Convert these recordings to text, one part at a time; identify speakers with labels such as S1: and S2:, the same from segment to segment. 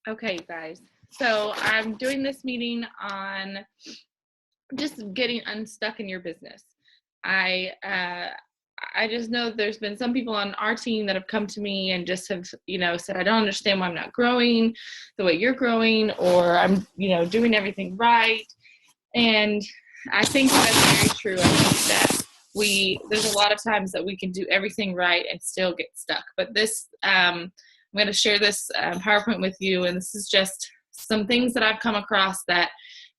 S1: Okay, you guys. So I'm doing this meeting on just getting unstuck in your business. I I just know there's been some people on our team that have come to me and just have, said, I don't understand why I'm not growing the way you're growing, or I'm, doing everything right. And I think that's very true. I think that there's a lot of times that we can do everything right and still get stuck. But I'm going to share this PowerPoint with you, and this is just some things that I've come across that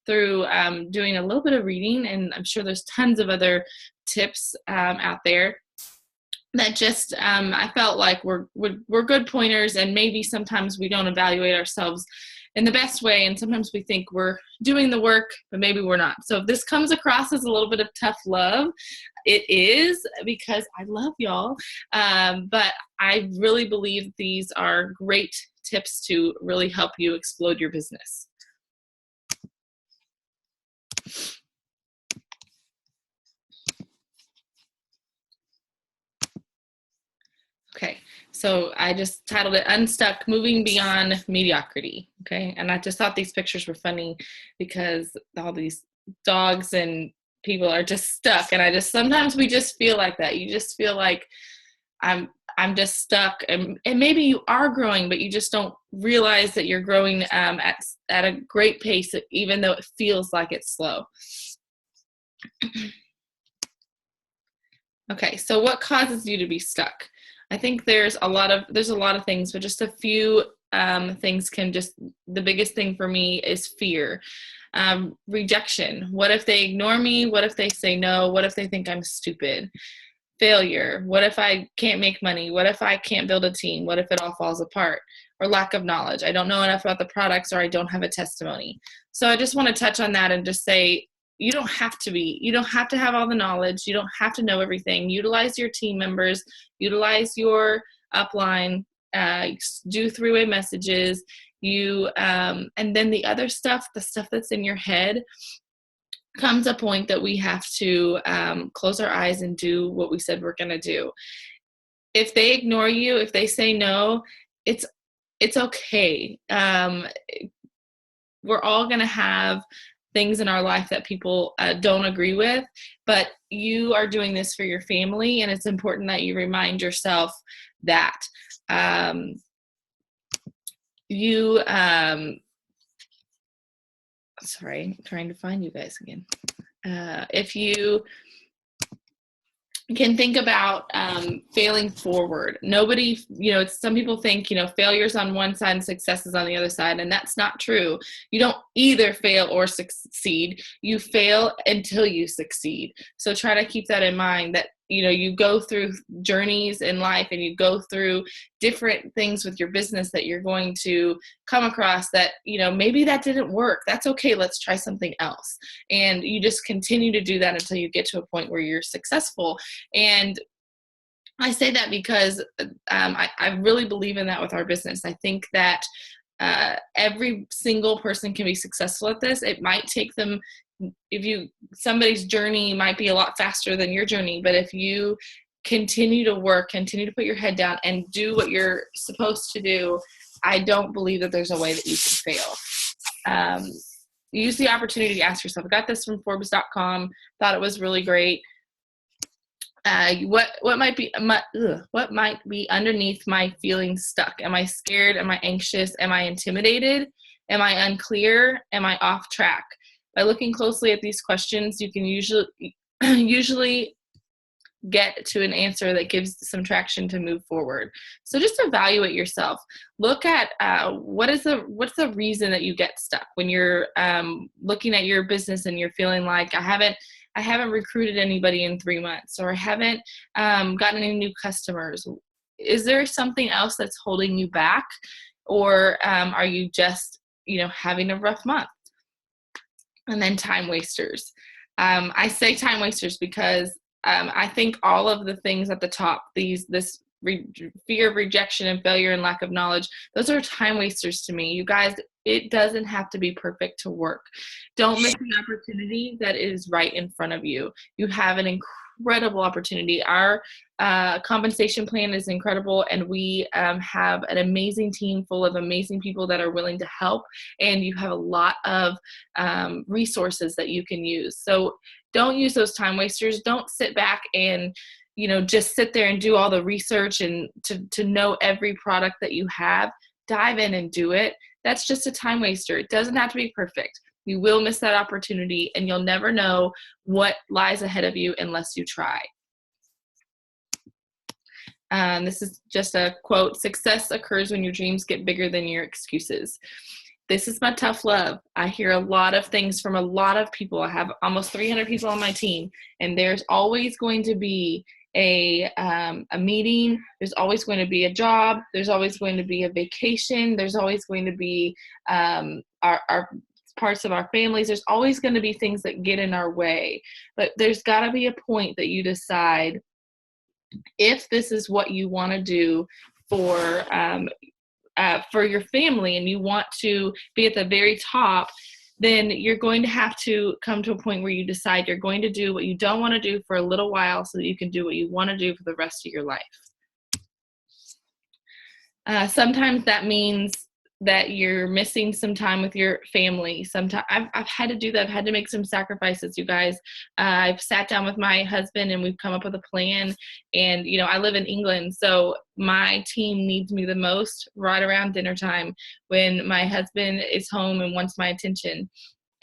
S1: through doing a little bit of reading, and I'm sure there's tons of other tips out there that just I felt like we're good pointers, and maybe sometimes we don't evaluate ourselves in the best way, and sometimes we think we're doing the work, but maybe we're not. So if this comes across as a little bit of tough love, it is, because I love y'all, but I really believe these are great tips to really help you explode your business. Okay, so I just titled it Unstuck, Moving Beyond Mediocrity. Okay, and I just thought these pictures were funny because all these dogs and people are just stuck, and sometimes we just feel like that. You just feel like I'm just stuck, and maybe you are growing, but you just don't realize that you're growing at a great pace, even though it feels like it's slow. Okay, so what causes you to be stuck? I think there's a lot of things, but just a few things the biggest thing for me is fear. Rejection. What if they ignore me? What if they say no? What if they think I'm stupid? Failure. What if I can't make money? What if I can't build a team? What if it all falls apart? Or lack of knowledge. I don't know enough about the products, or I don't have a testimony. So I just want to touch on that and just say, you don't have to have all the knowledge. You don't have to know everything. Utilize your team members, utilize your upline, do three-way messages, and then the other stuff, the stuff that's in your head, comes a point that we have to close our eyes and do what we said we're going to do. If they ignore you, if they say no, it's okay. We're all going to have things in our life that people don't agree with, but you are doing this for your family, and it's important that you remind yourself that sorry, I'm trying to find you guys again. If you can think about failing forward. Nobody, some people think, failure's on one side and success is on the other side, and that's not true. You don't either fail or succeed. You fail until you succeed. So try to keep that in mind, that, you go through journeys in life, and you go through different things with your business that you're going to come across that, maybe that didn't work. That's okay. Let's try something else. And you just continue to do that until you get to a point where you're successful. And I say that because I really believe in that with our business. I think that every single person can be successful at this. It might take them, somebody's journey might be a lot faster than your journey, but if you continue to work, continue to put your head down and do what you're supposed to do, I don't believe that there's a way that you can fail. Use the opportunity to ask yourself. I got this from Forbes.com, thought it was really great. What might be underneath my feeling stuck? Am I scared? Am I anxious? Am I intimidated? Am I unclear? Am I off track? By looking closely at these questions, you can usually get to an answer that gives some traction to move forward. So just evaluate yourself. Look at what's the reason that you get stuck when you're looking at your business and you're feeling like I haven't recruited anybody in 3 months, or I haven't gotten any new customers. Is there something else that's holding you back, or are you just having a rough month? And then time wasters. I say time wasters because I think all of the things at the top, this fear of rejection and failure and lack of knowledge, those are time wasters to me. You guys, it doesn't have to be perfect to work. Don't miss the opportunity that is right in front of you. You have an incredible opportunity. Our compensation plan is incredible, and we have an amazing team full of amazing people that are willing to help, and you have a lot of resources that you can use. So don't use those time wasters. Don't sit back and just sit there and do all the research and to know every product that you have. Dive in and do it. That's just a time waster. It doesn't have to be perfect. You will miss that opportunity, and you'll never know what lies ahead of you unless you try. This is just a quote: "Success occurs when your dreams get bigger than your excuses." This is my tough love. I hear a lot of things from a lot of people. I have almost 300 people on my team, and there's always going to be a meeting. There's always going to be a job. There's always going to be a vacation. There's always going to be our parts of our families. There's always going to be things that get in our way. But there's got to be a point that you decide if this is what you want to do for your family, and you want to be at the very top, then you're going to have to come to a point where you decide you're going to do what you don't want to do for a little while so that you can do what you want to do for the rest of your life. Sometimes that means that you're missing some time with your family. Sometimes I've had to do that. I've had to make some sacrifices, you guys. I've sat down with my husband and we've come up with a plan. And, I live in England, so my team needs me the most right around dinner time when my husband is home and wants my attention.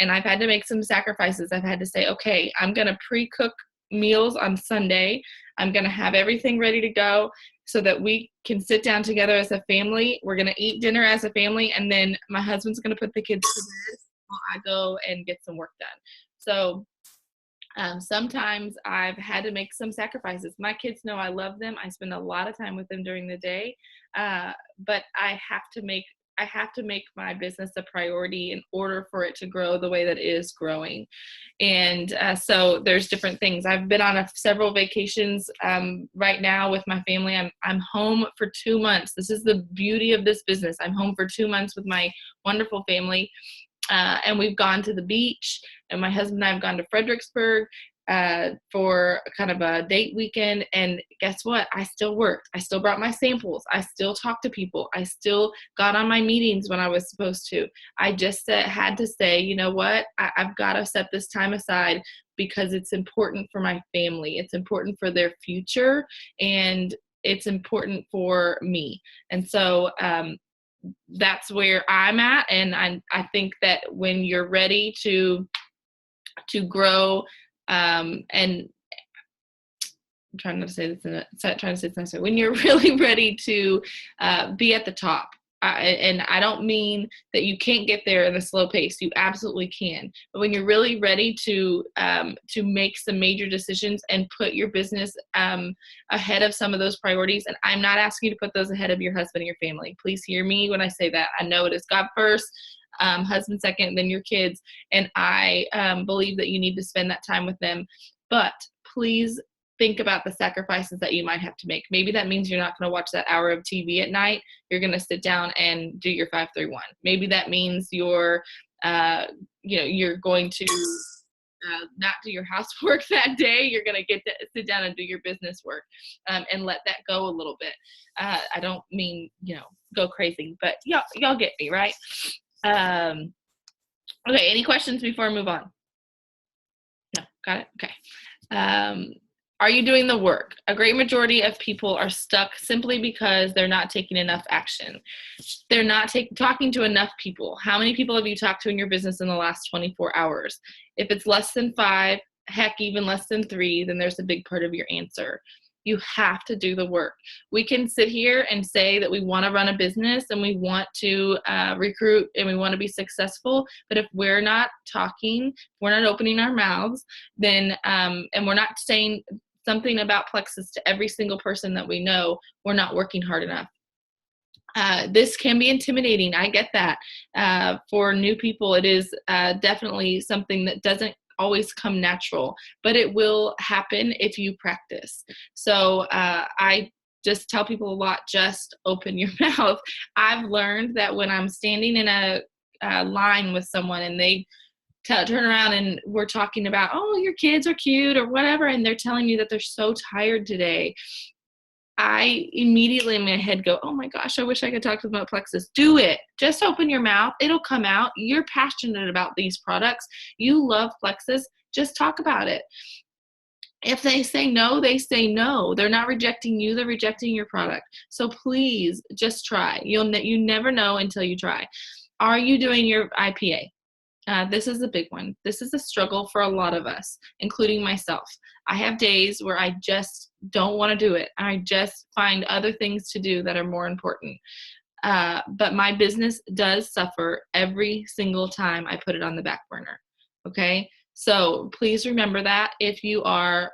S1: And I've had to make some sacrifices. I've had to say, okay, I'm going to pre-cook meals on Sunday. I'm going to have everything ready to go so that we can sit down together as a family. We're going to eat dinner as a family, and then my husband's going to put the kids to bed while I go and get some work done. So sometimes I've had to make some sacrifices. My kids know I love them. I spend a lot of time with them during the day, but I have to make my business a priority in order for it to grow the way that it is growing. And so there's different things. I've been on several vacations right now with my family. I'm home for 2 months. This is the beauty of this business. I'm home for 2 months with my wonderful family. And we've gone to the beach, and my husband and I have gone to Fredericksburg for kind of a date weekend. And guess what? I still worked. I still brought my samples. I still talked to people. I still got on my meetings when I was supposed to. I just had to say, you know what? I've got to set this time aside because it's important for my family. It's important for their future, and it's important for me. And so, that's where I'm at. And I think that when you're ready to grow, and I'm trying to say this nice way, when you're really ready to be at the top, and I don't mean that you can't get there at a slow pace. You absolutely can. But when you're really ready to make some major decisions and put your business ahead of some of those priorities, and I'm not asking you to put those ahead of your husband and your family. Please hear me when I say that. I know it is God first, husband second, then your kids. And I believe that you need to spend that time with them. But please think about the sacrifices that you might have to make. Maybe that means you're not going to watch that hour of TV at night. You're going to sit down and do your 5-3-1. Maybe that means you're going to not do your housework that day. You're going to sit down and do your business work, and let that go a little bit. I don't mean, go crazy, but y'all get me, right? Okay. Any questions before I move on? No, got it. Okay. Are you doing the work? A great majority of people are stuck simply because they're not taking enough action. They're not talking to enough people. How many people have you talked to in your business in the last 24 hours? If it's less than 5, heck, even less than 3, then there's a big part of your answer. You have to do the work. We can sit here and say that we want to run a business and we want to recruit and we want to be successful. But if we're not talking, we're not opening our mouths, then and we're not saying something about Plexus to every single person that we know, we're not working hard enough. This can be intimidating. I get that. For new people, it is definitely something that doesn't always come natural, but it will happen if you practice. So I just tell people a lot, just open your mouth. I've learned that when I'm standing in a line with someone and they turn around and we're talking about, oh, your kids are cute or whatever, and they're telling you that they're so tired today, I immediately in my head go, oh my gosh, I wish I could talk to them about Plexus. Do it. Just open your mouth. It'll come out. You're passionate about these products. You love Plexus. Just talk about it. If they say no, they say no. They're not rejecting you. They're rejecting your product. So please just try. You never know until you try. Are you doing your IPA? This is a big one. This is a struggle for a lot of us, including myself. I have days where I just don't want to do it. I just find other things to do that are more important. But my business does suffer every single time I put it on the back burner. Okay? So please remember that. If you are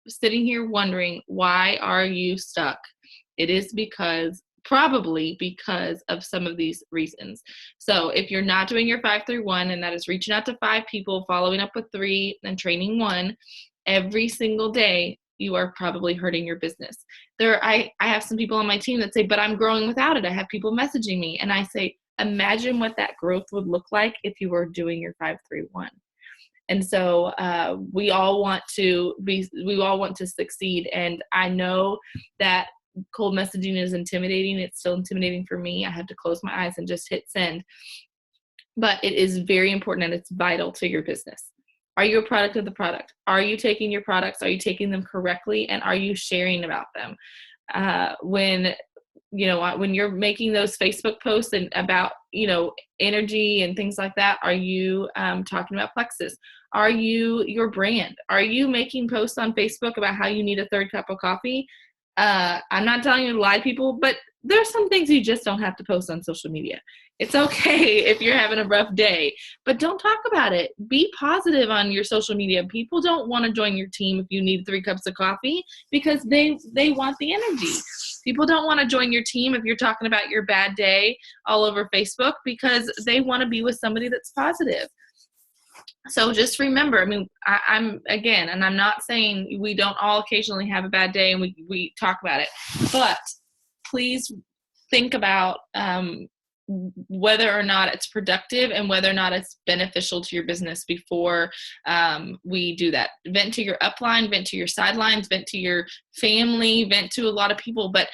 S1: sitting here wondering, why are you stuck? It is probably because of some of these reasons. So if you're not doing your 5-3-1, and that is reaching out to 5 people, following up with 3, and training 1 every single day, you are probably hurting your business. I have some people on my team that say, but I'm growing without it. I have people messaging me, and I say, imagine what that growth would look like if you were doing your 5-3-1. And so we all want to succeed. And I know that cold messaging is intimidating. It's still intimidating for me. I have to close my eyes and just hit send. But it is very important, and it's vital to your business. Are you a product of the product? Are you taking your products? Are you taking them correctly? And are you sharing about them? When you're making those Facebook posts and about, energy and things like that, are you talking about Plexus? Are you your brand? Are you making posts on Facebook about how you need a 3rd cup of coffee? I'm not telling you to lie to people, but there's some things you just don't have to post on social media. It's okay if you're having a rough day, but don't talk about it. Be positive on your social media. People don't want to join your team if you need 3 cups of coffee, because they want the energy. People don't want to join your team if you're talking about your bad day all over Facebook, because they want to be with somebody that's positive. So just remember, I'm not saying we don't all occasionally have a bad day and we talk about it, but please think about whether or not it's productive and whether or not it's beneficial to your business before we do that. Vent to your upline, vent to your sidelines, vent to your family, vent to a lot of people, but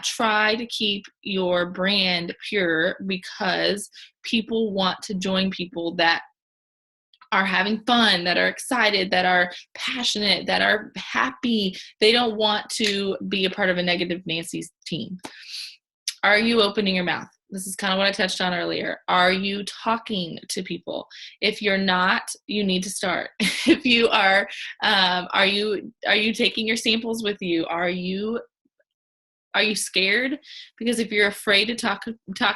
S1: try to keep your brand pure, because people want to join people that are having fun, that are excited, that are passionate, that are happy. They don't want to be a part of a negative Nancy's team. Are you opening your mouth? This is kind of what I touched on earlier. Are you talking to people? If you're not, you need to start. If you are you taking your samples with you? Are you scared? Because if you're afraid to talk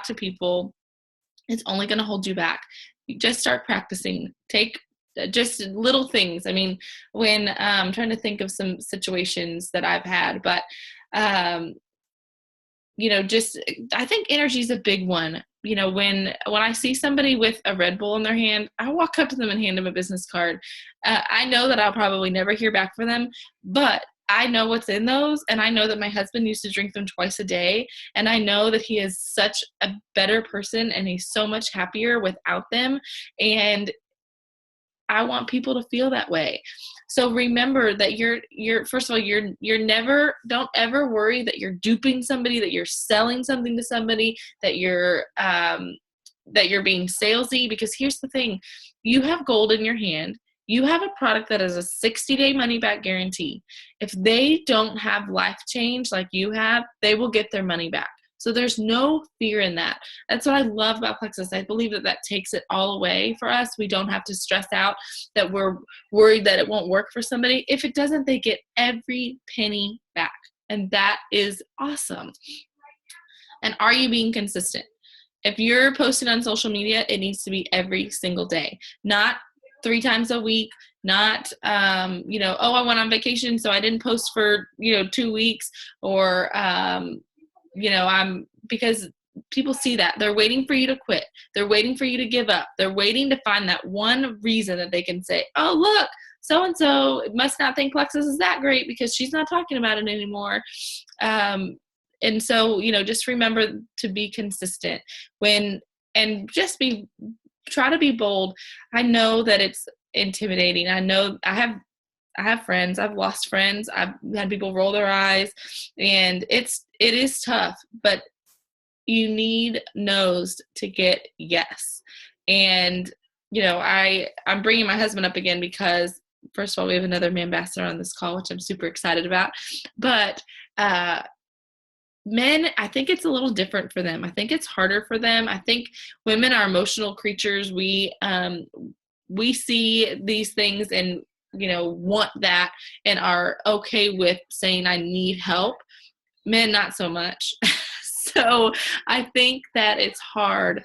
S1: to people, it's only going to hold you back. You just start practicing. Take just little things. When I'm trying to think of some situations that I've had, but I think energy is a big one. When I see somebody with a Red Bull in their hand, I walk up to them and hand them a business card. I know that I'll probably never hear back from them, but I know what's in those, and I know that my husband used to drink them twice a day, and I know that he is such a better person and he's so much happier without them, and I want people to feel that way. So remember that you're first of all, don't ever worry that you're duping somebody, that you're selling something to somebody, that you're being salesy, because here's the thing, you have gold in your hand. You have a product that has a 60-day money-back guarantee. If they don't have life change like you have, they will get their money back. So there's no fear in that. That's what I love about Plexus. I believe that takes it all away for us. We don't have to stress out that we're worried that it won't work for somebody. If it doesn't, they get every penny back. And that is awesome. And are you being consistent? If you're posting on social media, it needs to be every single day, not 3 times a week, not, I went on vacation, so I didn't post for, 2 weeks, or, because people see that. They're waiting for you to quit. They're waiting for you to give up. They're waiting to find that one reason that they can say, oh, look, so-and-so must not think Plexus is that great because she's not talking about it anymore. And so, just remember to be consistent and just be try to be bold. I know that it's intimidating. I know I have friends. I've lost friends. I've had people roll their eyes, and it is tough, but you need no's to get yes. And, I'm bringing my husband up again because, first of all, we have another ambassador on this call, which I'm super excited about. But men, I think it's a little different for them. I think it's harder for them. I think women are emotional creatures. We see these things and, want that and are okay with saying, I need help. Men, not so much. So I think that it's harder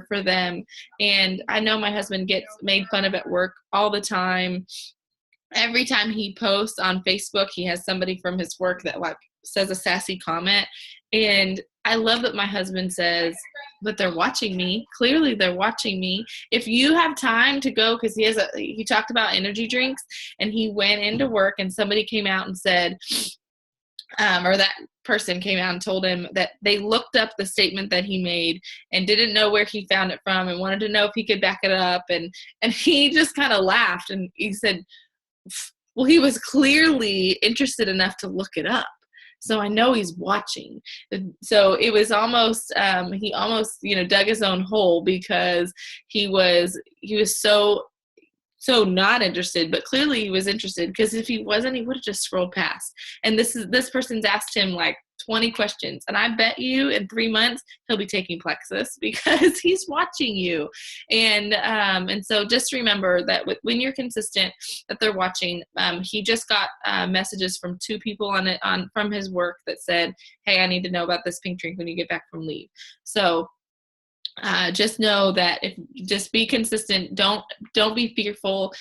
S1: for them. And I know my husband gets made fun of at work all the time. Every time he posts on Facebook, he has somebody from his work that says a sassy comment. And I love that my husband says, but they're watching me. Clearly they're watching me. If you have time to go, because he talked about energy drinks, and he went into work and somebody came out and said, or that person came out and told him that they looked up the statement that he made and didn't know where he found it from and wanted to know if he could back it up. And he just kind of laughed and he said, well, he was clearly interested enough to look it up. So I know he's watching. So it was almost, he almost, dug his own hole because he was so not interested, but clearly he was interested, because if he wasn't, he would have just scrolled past. And this person's asked him like 20 questions, and I bet you in 3 months he'll be taking Plexus because he's watching you. And so just remember that when you're consistent, that they're watching. He just got messages from 2 people from his work that said, hey, I need to know about this pink drink when you get back from leave. So just know that just be consistent. Don't be fearful,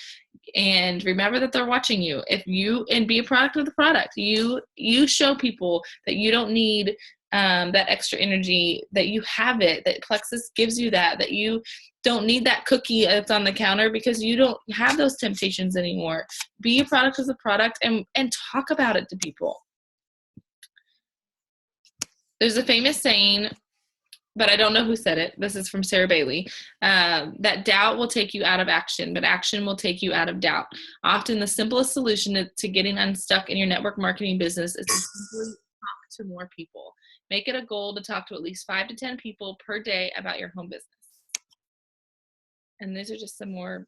S1: and remember that they're watching you. And be a product of the product. You show people that you don't need that extra energy, that you have it, that Plexus gives you that you don't need that cookie that's on the counter because you don't have those temptations anymore. Be a product of the product and talk about it to people. There's a famous saying, but I don't know who said it. This is from Sarah Bailey, that doubt will take you out of action, but action will take you out of doubt. Often the simplest solution to getting unstuck in your network marketing business is to simply talk to more people. Make it a goal to talk to at least 5 to 10 people per day about your home business. And these are just some more.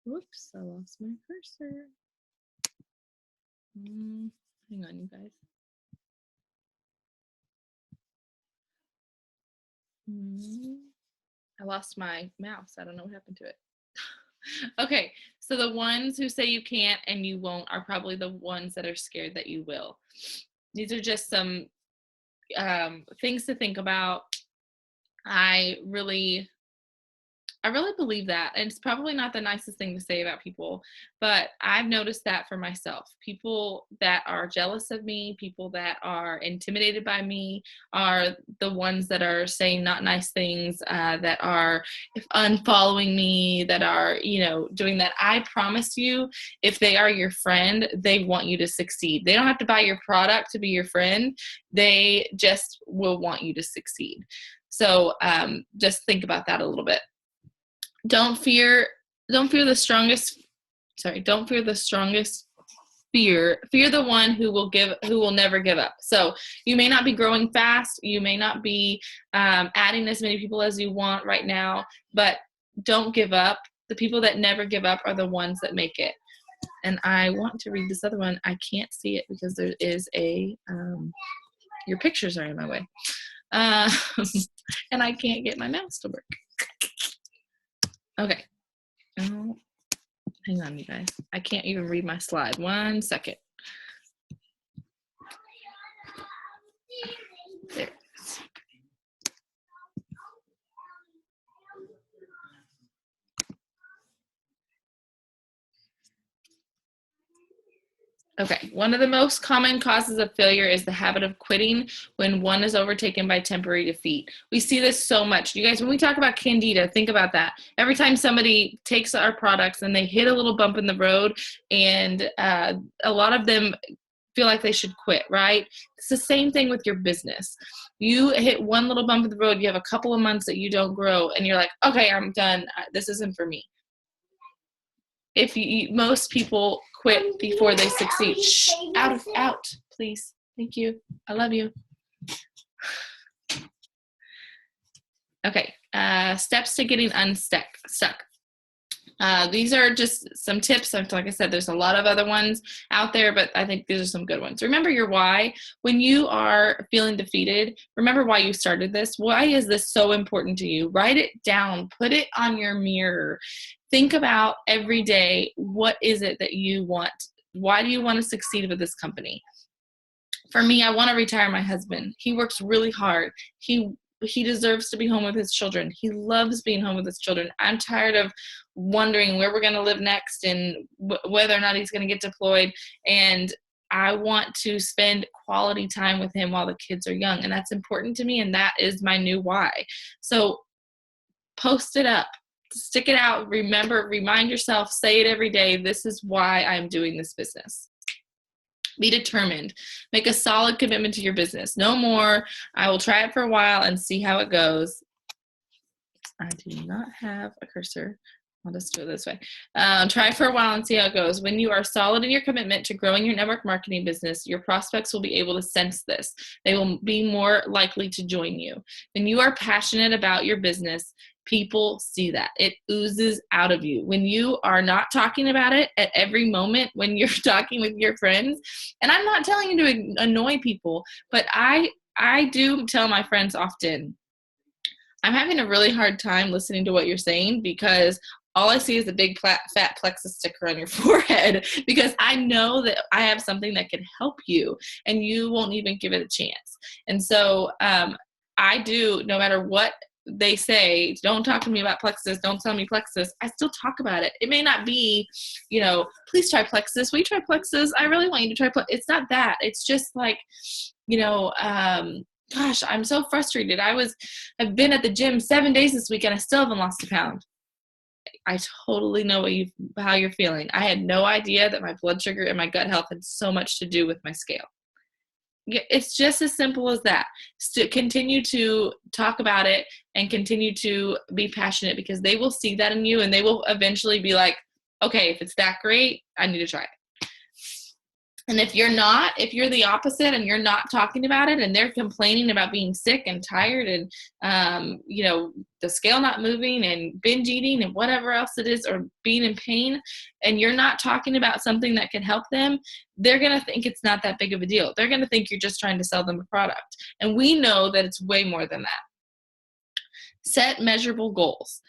S1: Whoops, I lost my cursor. Hang on, you guys. I lost my mouse. I don't know what happened to it. Okay, so the ones who say you can't and you won't are probably the ones that are scared that you will. These are just some things to think about. I really believe that. And it's probably not the nicest thing to say about people, but I've noticed that for myself. People that are jealous of me, people that are intimidated by me are the ones that are saying not nice things, that are unfollowing me, that are, doing that. I promise you, if they are your friend, they want you to succeed. They don't have to buy your product to be your friend. They just will want you to succeed. So just think about that a little bit. Don't fear the strongest fear the one who will never give up. So you may not be growing fast, you may not be adding as many people as you want right now, but don't give up. The people that never give up are the ones that make it. And I want to read this other one. I can't see it because there is your pictures are in my way, and I can't get my mouse to work. Okay. Oh, hang on, you guys. I can't even read my slide. 1 second. There. Okay, one of the most common causes of failure is the habit of quitting when one is overtaken by temporary defeat. We see this so much. You guys, when we talk about Candida, think about that. Every time somebody takes our products and they hit a little bump in the road, and a lot of them feel like they should quit, right? It's the same thing with your business. You hit one little bump in the road, you have a couple of months that you don't grow, and you're like, okay, I'm done. This isn't for me. Most people quit before they succeed. Shh, out, please. Thank you. I love you. Okay, steps to getting unstuck. These are just some tips. Like I said, there's a lot of other ones out there, but I think these are some good ones. Remember your why. When you are feeling defeated, remember why you started this. Why is this so important to you? Write it down. Put it on your mirror. Think about every day, what is it that you want? Why do you want to succeed with this company? For me, I want to retire my husband. He works really hard. He deserves to be home with his children. He loves being home with his children. I'm tired of wondering where we're going to live next and whether or not he's going to get deployed. And I want to spend quality time with him while the kids are young. And that's important to me. And that is my new why. So post it up, stick it out. Remind yourself, say it every day. This is why I'm doing this business. Be determined. Make a solid commitment to your business. No more, I will try it for a while and see how it goes. I do not have a cursor. I'll just do it this way. Try for a while and see how it goes. When you are solid in your commitment to growing your network marketing business, your prospects will be able to sense this. They will be more likely to join you. When you are passionate about your business, people see that. It oozes out of you. When you are not talking about it at every moment, when you're talking with your friends, and I'm not telling you to annoy people, but I do tell my friends often, I'm having a really hard time listening to what you're saying because all I see is a big fat plexus sticker on your forehead, because I know that I have something that can help you and you won't even give it a chance. And so I do, no matter what they say, don't talk to me about plexus, don't tell me plexus, I still talk about it. It may not be, please try plexus. Will you try plexus? I really want you to try plexus. It's not that. It's just like, gosh, I'm so frustrated. I've been at the gym 7 days this week and I still haven't lost a pound. I totally know how you're feeling. I had no idea that my blood sugar and my gut health had so much to do with my scale. It's just as simple as that. Continue to talk about it and continue to be passionate, because they will see that in you and they will eventually be like, okay, if it's that great, I need to try it. And if you're the opposite and you're not talking about it and they're complaining about being sick and tired and, the scale not moving and binge eating and whatever else it is, or being in pain, and you're not talking about something that can help them, they're going to think it's not that big of a deal. They're going to think you're just trying to sell them a product. And we know that it's way more than that. Set measurable goals.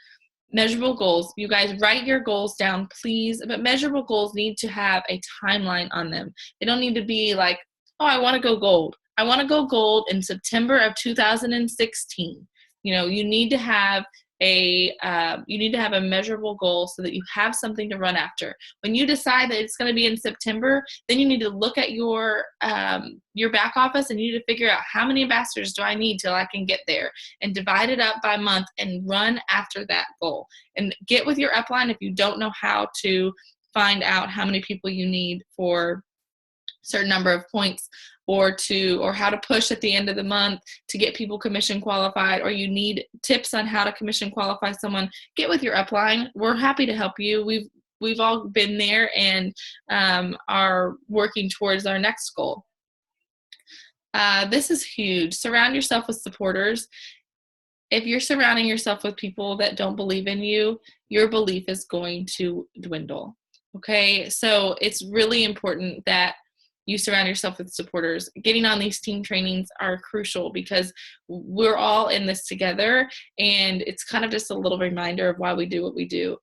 S1: Measurable goals. You guys write your goals down, please. But measurable goals need to have a timeline on them. They don't need to be like, oh, I want to go gold. I want to go gold in September of 2016. You need to have a measurable goal so that you have something to run after. When you decide that it's going to be in September, then you need to look at your back office and you need to figure out how many ambassadors do I need till I can get there, and divide it up by month and run after that goal. And get with your upline if you don't know how to find out how many people you need for a certain number of points, or how to push at the end of the month to get people commission qualified, or you need tips on how to commission qualify someone. Get with your upline. We're happy to help you. We've all been there and are working towards our next goal. This is huge. Surround yourself with supporters. If you're surrounding yourself with people that don't believe in you, your belief is going to dwindle. Okay, so it's really important that you surround yourself with supporters. Getting on these team trainings are crucial because we're all in this together, and it's kind of just a little reminder of why we do what we do.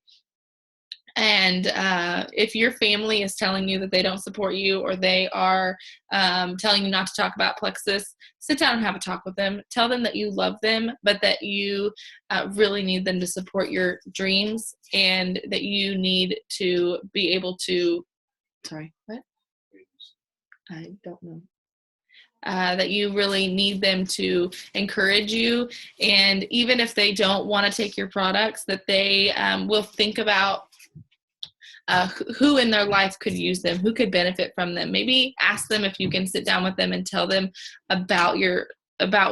S1: And if your family is telling you that they don't support you, or they are telling you not to talk about plexus, sit down and have a talk with them. Tell them that you love them, but that you really need them to support your dreams, and that you need to be able to, I don't know. That you really need them to encourage you. And even if they don't want to take your products, that they will think about who in their life could use them, who could benefit from them. Maybe ask them if you can sit down with them and tell them about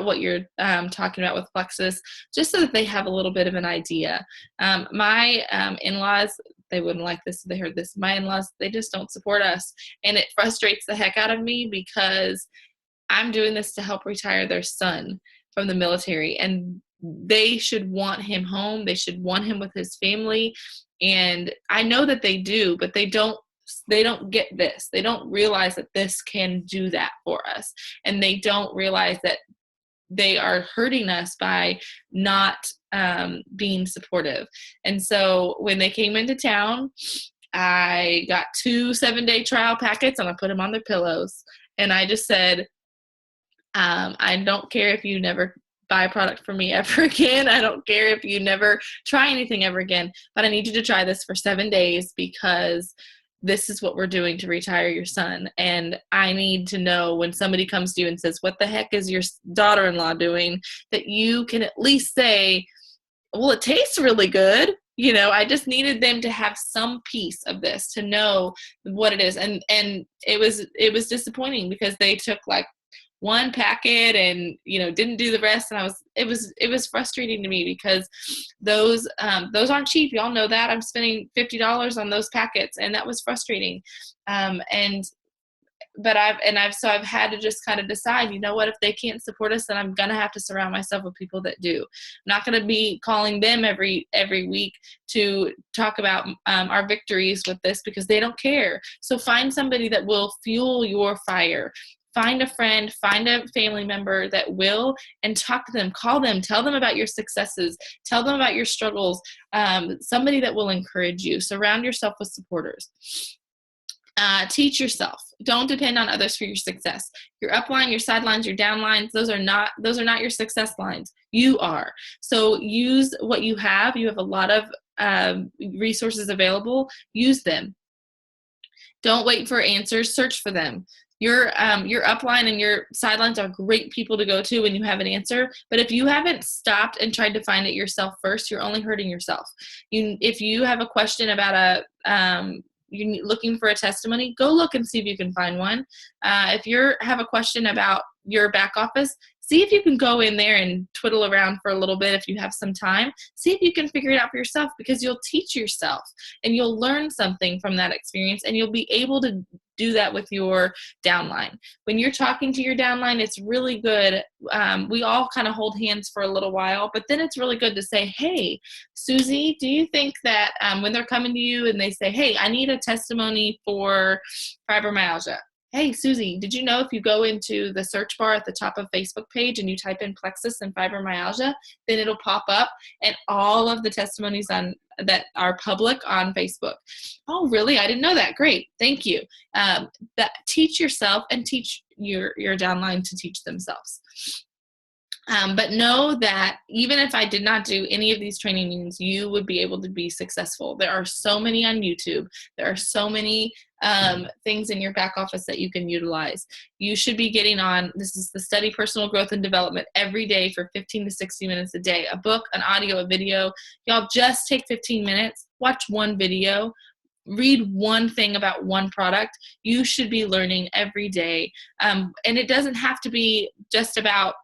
S1: what you're talking about with Plexus, just so that they have a little bit of an idea. My in-laws, they wouldn't like this if they heard this. My in-laws, they just don't support us. And it frustrates the heck out of me because I'm doing this to help retire their son from the military. And they should want him home. They should want him with his family. And I know that they do, but they don't get this. They don't realize that this can do that for us. And they don't realize that they are hurting us by not being supportive. And so when they came into town, I got 2 7-day trial packets and I put them on their pillows. And I just said, I don't care if you never buy a product from me ever again. I don't care if you never try anything ever again, but I need you to try this for 7 days because this is what we're doing to retire your son. And I need to know when somebody comes to you and says, what the heck is your daughter-in-law doing? That you can at least say, well, it tastes really good. You know, I just needed them to have some piece of this to know what it is. And it was disappointing because they took like 1 packet and, you know, didn't do the rest. And it was frustrating to me because those aren't cheap. Y'all know that. I'm spending $50 on those packets, and that was frustrating. I've had to just kind of decide, you know what, if they can't support us, then I'm going to have to surround myself with people that do. I'm not going to be calling them every week to talk about our victories with this because they don't care. So find somebody that will fuel your fire. Find a friend, find a family member that will, and talk to them, call them, tell them about your successes, tell them about your struggles, somebody that will encourage you. Surround yourself with supporters. Teach yourself. Don't depend on others for your success. Your upline, your sidelines, your downlines, those are not your success lines. You are. So use what you have. You have a lot of resources available. Use them. Don't wait for answers. Search for them. Your upline and your sidelines are great people to go to when you have an answer. But if you haven't stopped and tried to find it yourself first, you're only hurting yourself. If you have a question about you're looking for a testimony, go look and see if you can find one. If you have a question about your back office, see if you can go in there and twiddle around for a little bit if you have some time. See if you can figure it out for yourself, because you'll teach yourself and you'll learn something from that experience, and you'll be able to do that with your downline. When you're talking to your downline, it's really good. We all kind of hold hands for a little while, but then it's really good to say, hey, Susie, do you think that when they're coming to you and they say, hey, I need a testimony for fibromyalgia. Hey, Susie, did you know if you go into the search bar at the top of Facebook page and you type in plexus and fibromyalgia, then it'll pop up and all of the testimonies that are public on Facebook. Oh, really? I didn't know that. Great. Thank you. Teach yourself and teach your downline to teach themselves. But know that even if I did not do any of these training meetings, you would be able to be successful. There are so many on YouTube. There are so many things in your back office that you can utilize. You should be getting on, this is the Study Personal Growth and Development every day for 15 to 60 minutes a day. A book, an audio, a video. Y'all just take 15 minutes, watch one video, read one thing about one product. You should be learning every day. And it doesn't have to be just about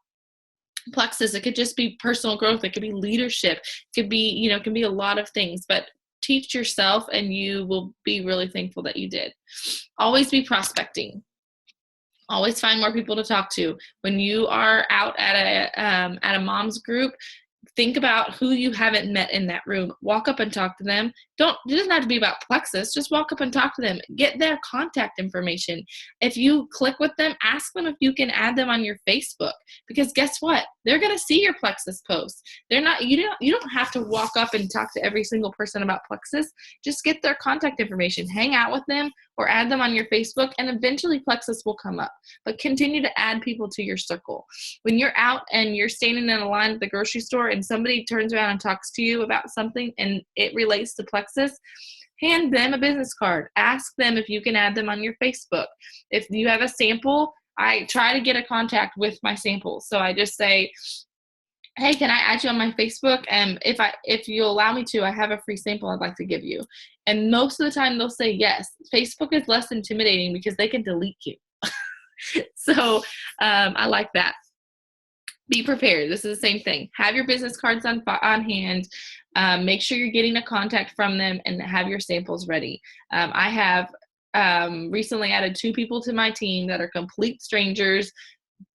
S1: plexus. It could just be personal growth. It could be leadership. It could be, it can be a lot of things, but teach yourself and you will be really thankful that you did. Always be prospecting. Always find more people to talk to. When you are out at a mom's group, think about who you haven't met in that room. Walk up and talk to them. It doesn't have to be about plexus. Just walk up and talk to them. Get their contact information. If you click with them, ask them if you can add them on your Facebook. Because guess what? They're going to see your plexus posts. You don't have to walk up and talk to every single person about plexus. Just get their contact information. Hang out with them or add them on your Facebook, and eventually plexus will come up. But continue to add people to your circle. When you're out and you're standing in a line at the grocery store and somebody turns around and talks to you about something and it relates to plexus, hand them a business card. Ask them if you can add them on your Facebook. If you have a sample, I try to get a contact with my samples. So I just say, hey, can I add you on my Facebook? And if you allow me to, I have a free sample I'd like to give you. And most of the time they'll say yes. Facebook is less intimidating because they can delete you. So I like that. Be prepared. This is the same thing. Have your business cards on hand. Make sure you're getting a contact from them and have your samples ready. I have recently added 2 people to my team that are complete strangers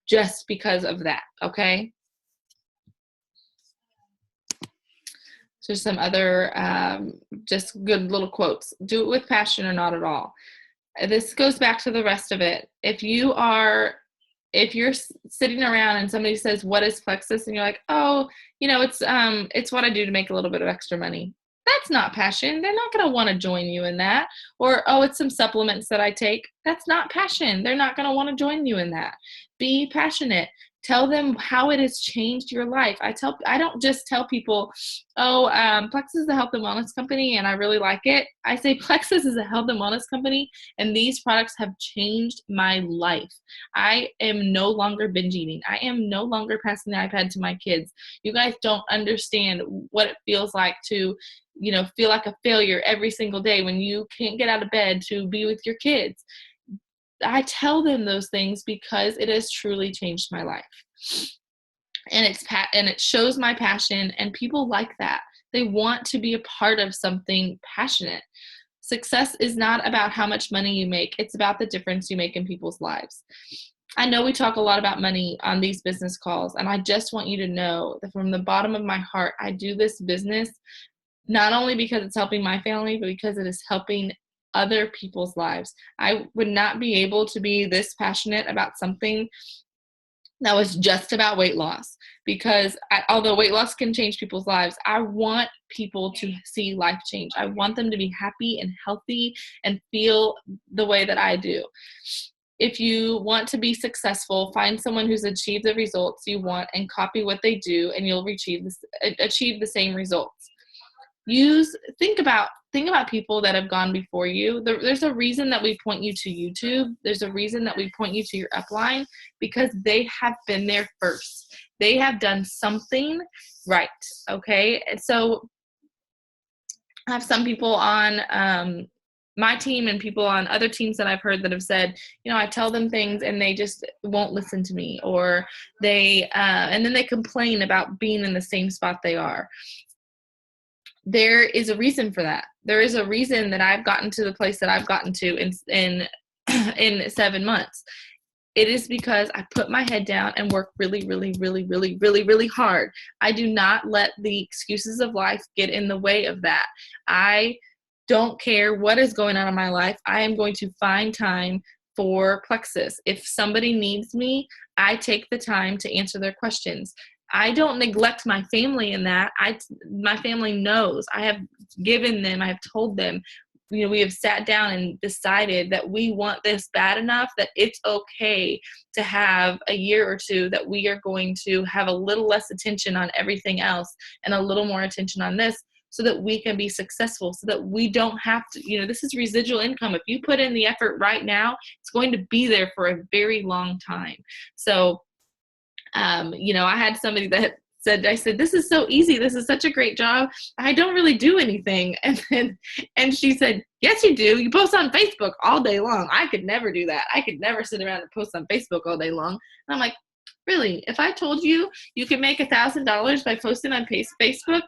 S1: just because of that. Okay. So some other just good little quotes. Do it with passion or not at all. This goes back to the rest of it. If you're sitting around and somebody says, what is Plexus? And you're like, oh, it's what I do to make a little bit of extra money. That's not passion. They're not going to want to join you in that. Or, oh, it's some supplements that I take. That's not passion. They're not going to want to join you in that. Be passionate. Tell them how it has changed your life. I don't just tell people, oh, Plexus is a health and wellness company and I really like it. I say Plexus is a health and wellness company and these products have changed my life. I am no longer binge eating. I am no longer passing the iPad to my kids. You guys don't understand what it feels like to, feel like a failure every single day when you can't get out of bed to be with your kids. I tell them those things because it has truly changed my life. And it shows my passion, and people like that. They want to be a part of something passionate. Success is not about how much money you make. It's about the difference you make in people's lives. I know we talk a lot about money on these business calls, and I just want you to know that from the bottom of my heart, I do this business not only because it's helping my family, but because it is helping other people's lives. I would not be able to be this passionate about something that was just about weight loss because although weight loss can change people's lives, I want people to see life change. I want them to be happy and healthy and feel the way that I do. If you want to be successful, find someone who's achieved the results you want and copy what they do, and you'll achieve the same results. Think about people that have gone before you. There's a reason that we point you to YouTube. There's a reason that we point you to your upline because they have been there first. They have done something right. Okay. And so I have some people on my team and people on other teams that I've heard that have said, I tell them things and they just won't listen to me, or and then they complain about being in the same spot they are. There is a reason for that. There is a reason that I've gotten to the place that I've gotten to in 7 months. It is because I put my head down and work really, really, really, really, really, really hard. I do not let the excuses of life get in the way of that. I don't care what is going on in my life. I am going to find time for Plexus. If somebody needs me, I take the time to answer their questions. I don't neglect my family in that. My family knows. I have given them, I have told them, we have sat down and decided that we want this bad enough that it's okay to have a year or two that we are going to have a little less attention on everything else and a little more attention on this so that we can be successful, so that we don't have to, this is residual income. If you put in the effort right now, it's going to be there for a very long time. So I had somebody that I said, this is so easy. This is such a great job. I don't really do anything. And she said, yes, you do. You post on Facebook all day long. I could never do that. I could never sit around and post on Facebook all day long. And I'm like, really? If I told you can make $1,000 by posting on Facebook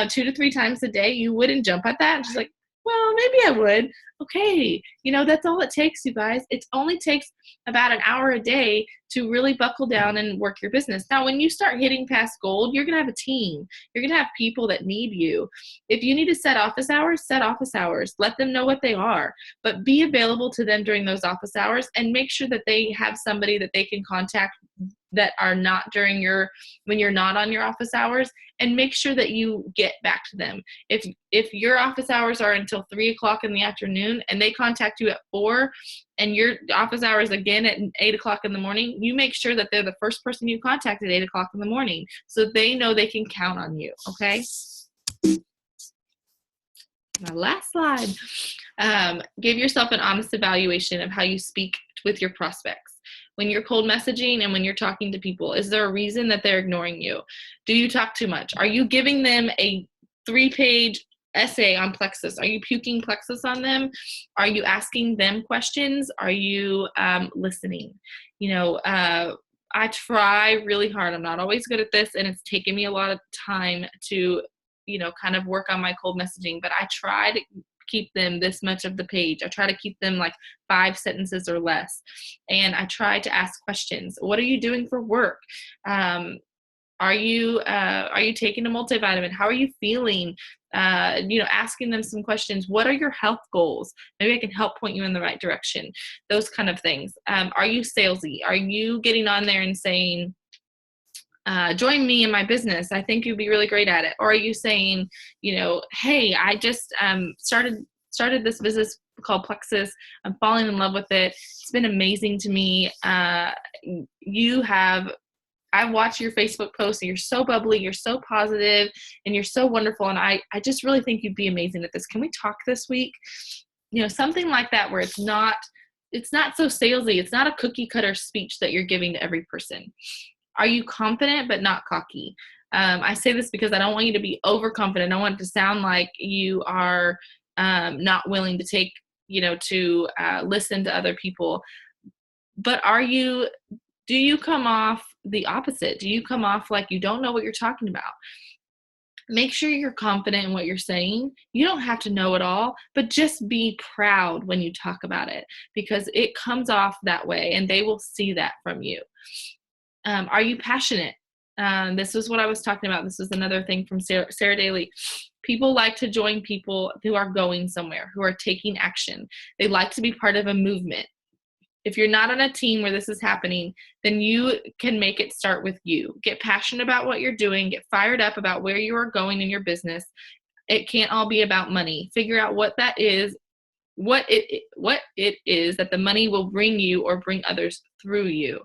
S1: 2 to 3 times a day, you wouldn't jump at that? And she's like, well, maybe I would. Okay. That's all it takes, you guys. It only takes about an hour a day to really buckle down and work your business. Now, when you start hitting past gold, you're going to have a team. You're going to have people that need you. If you need to set office hours, set office hours. Let them know what they are, but be available to them during those office hours and make sure that they have somebody that they can contact that are not when you're not on your office hours, and make sure that you get back to them. If your office hours are until 3:00 in the afternoon and they contact you at 4 and your office hours again at 8:00 in the morning, you make sure that they're the first person you contact at 8:00 in the morning so they know they can count on you. Okay. My last slide. Give yourself an honest evaluation of how you speak with your prospects. when you're cold messaging and when you're talking to people? Is there a reason that they're ignoring you? Do you talk too much? Are you giving them a 3-page essay on plexus? Are you puking plexus on them? Are you asking them questions? Are you listening? I try really hard. I'm not always good at this, and it's taken me a lot of time to, kind of work on my cold messaging, but I try to keep them this much of the page. I try to keep them like 5 sentences or less. And I try to ask questions. What are you doing for work? Are you taking a multivitamin? How are you feeling? Asking them some questions. What are your health goals? Maybe I can help point you in the right direction. Those kind of things. Are you salesy? Are you getting on there and saying, join me in my business, I think you'd be really great at it? Or are you saying, hey, I just started this business called Plexus. I'm falling in love with it. It's been amazing to me. I watch your Facebook posts, and you're so bubbly, you're so positive, and you're so wonderful. And I just really think you'd be amazing at this. Can we talk this week? Something like that, where it's not so salesy. It's not a cookie cutter speech that you're giving to every person. Are you confident but not cocky? I say this because I don't want you to be overconfident. I want it to sound like you are not willing to take, to listen to other people. But do you come off the opposite? Do you come off like you don't know what you're talking about? Make sure you're confident in what you're saying. You don't have to know it all, but just be proud when you talk about it, because it comes off that way and they will see that from you. Are you passionate? This was what I was talking about. This is another thing from Sarah Daly. People like to join people who are going somewhere, who are taking action. They like to be part of a movement. If you're not on a team where this is happening, then you can make it start with you. Get passionate about what you're doing. Get fired up about where you are going in your business. It can't all be about money. Figure out what that is, what it is that the money will bring you or bring others through you.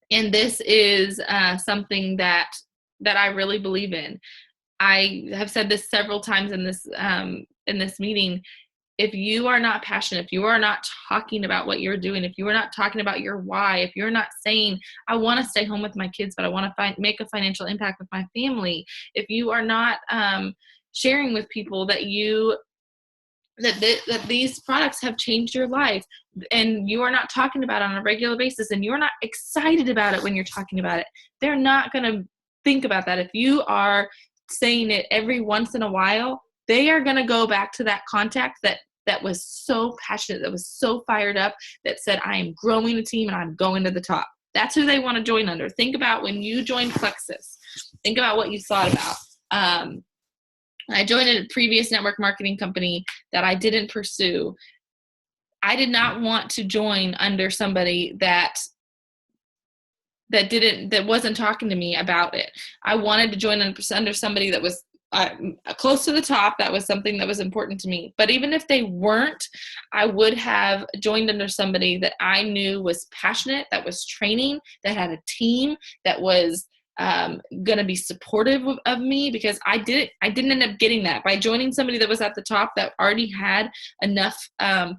S1: And this is something that I really believe in. I have said this several times in this meeting. If you are not passionate, if you are not talking about what you're doing, if you are not talking about your why, if you're not saying, I want to stay home with my kids, but I want to make a financial impact with my family, if you are not sharing with people that that these products have changed your life, and you are not talking about it on a regular basis, and you're not excited about it when you're talking about it, they're not going to think about that. If you are saying it every once in a while, they are going to go back to that contact that was so passionate, that was so fired up, that said, I am growing a team and I'm going to the top. That's who they want to join under. Think about when you joined Plexus. Think about what you thought about. I joined a previous network marketing company that I didn't pursue. I did not want to join under somebody that wasn't talking to me about it. I wanted to join under somebody that was close to the top. That was something that was important to me. But even if they weren't, I would have joined under somebody that I knew was passionate, that was training, that had a team, that was going to be supportive of me, because I didn't end up getting that by joining somebody that was at the top that already had enough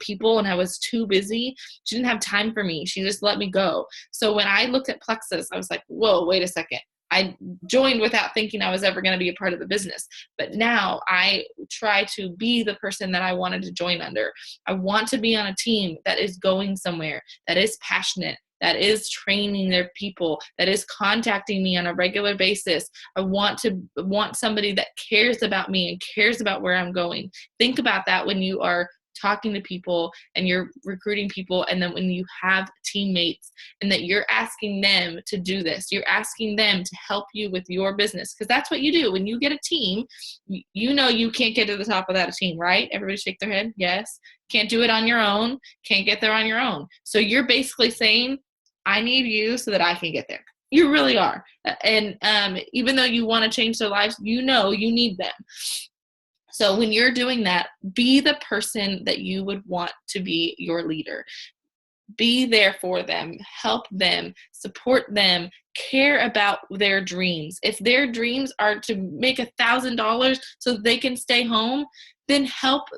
S1: people, and I was too busy. She didn't have time for me. She just let me go. So when I looked at Plexus, I was like, whoa, wait a second. I joined without thinking I was ever going to be a part of the business. But now I try to be the person that I wanted to join under. I want to be on a team that is going somewhere, that is passionate, that is training their people, that is contacting me on a regular basis. I want somebody that cares about me and cares about where I'm going. Think about that when you are talking to people and you're recruiting people, and then when you have teammates and that you're asking them to do this, you're asking them to help you with your business, because that's what you do. When you get a team, you know you can't get to the top without a team, right? Everybody shake their head. Yes. Can't do it on your own. Can't get there on your own. So you're basically saying, I need you so that I can get there. You really are. And even though you want to change their lives, you know you need them. So when you're doing that, be the person that you would want to be your leader. Be there for them, help them, support them, care about their dreams. If their dreams are to make $1,000 so they can stay home, then help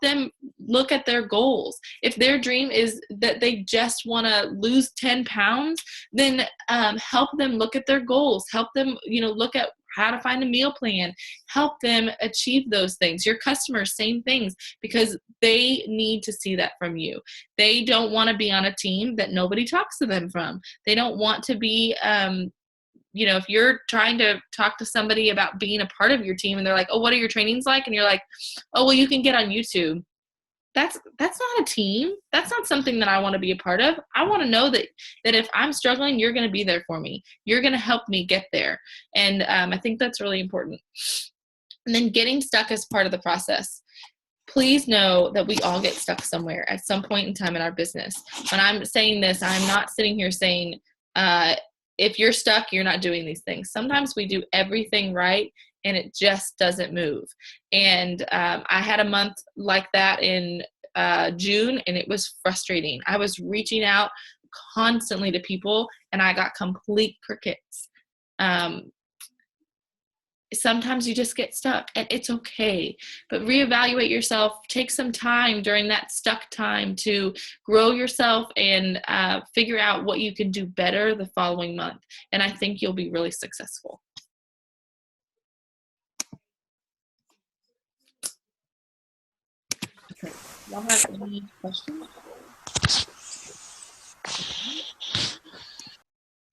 S1: them look at their goals. If their dream is that they just want to lose 10 pounds, then help them look at their goals. Help them, look at how to find a meal plan. Help them achieve those things. Your customers, same things, because they need to see that from you. They don't want to be on a team that nobody talks to them from. They don't want to be if you're trying to talk to somebody about being a part of your team and they're like, oh, what are your trainings like? And you're like, oh, well, you can get on YouTube. That's not a team. That's not something that I want to be a part of. I want to know that if I'm struggling, you're going to be there for me. You're going to help me get there. And I think that's really important. And then getting stuck is part of the process. Please know that we all get stuck somewhere at some point in time in our business. When I'm saying this, I'm not sitting here saying, if you're stuck, you're not doing these things. Sometimes we do everything right and it just doesn't move. And I had a month like that in June, and it was frustrating. I was reaching out constantly to people and I got complete crickets. Sometimes you just get stuck, and it's okay, but reevaluate yourself. Take some time during that stuck time to grow yourself and figure out what you can do better the following month. And I think you'll be really successful. Okay. Y'all have any questions?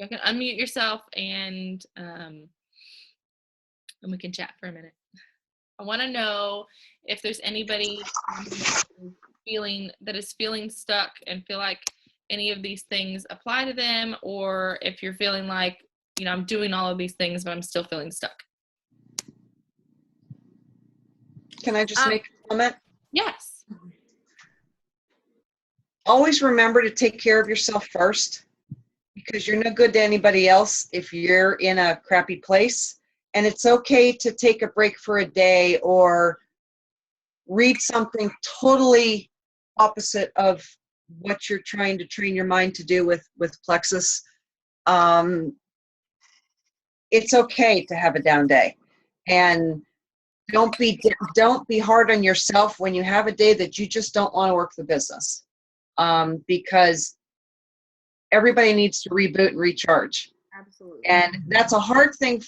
S1: You can unmute yourself and we can chat for a minute. I want to know if there's anybody that is feeling stuck and feel like any of these things apply to them, or if you're feeling like, I'm doing all of these things, but I'm still feeling stuck.
S2: Can I just make a comment?
S1: Yes.
S2: Always remember to take care of yourself first, because you're no good to anybody else if you're in a crappy place. And it's okay to take a break for a day or read something totally opposite of what you're trying to train your mind to do with Plexus. It's okay to have a down day, and don't be hard on yourself when you have a day that you just don't want to work the business, because everybody needs to reboot and recharge.
S1: Absolutely.
S2: And that's a hard thing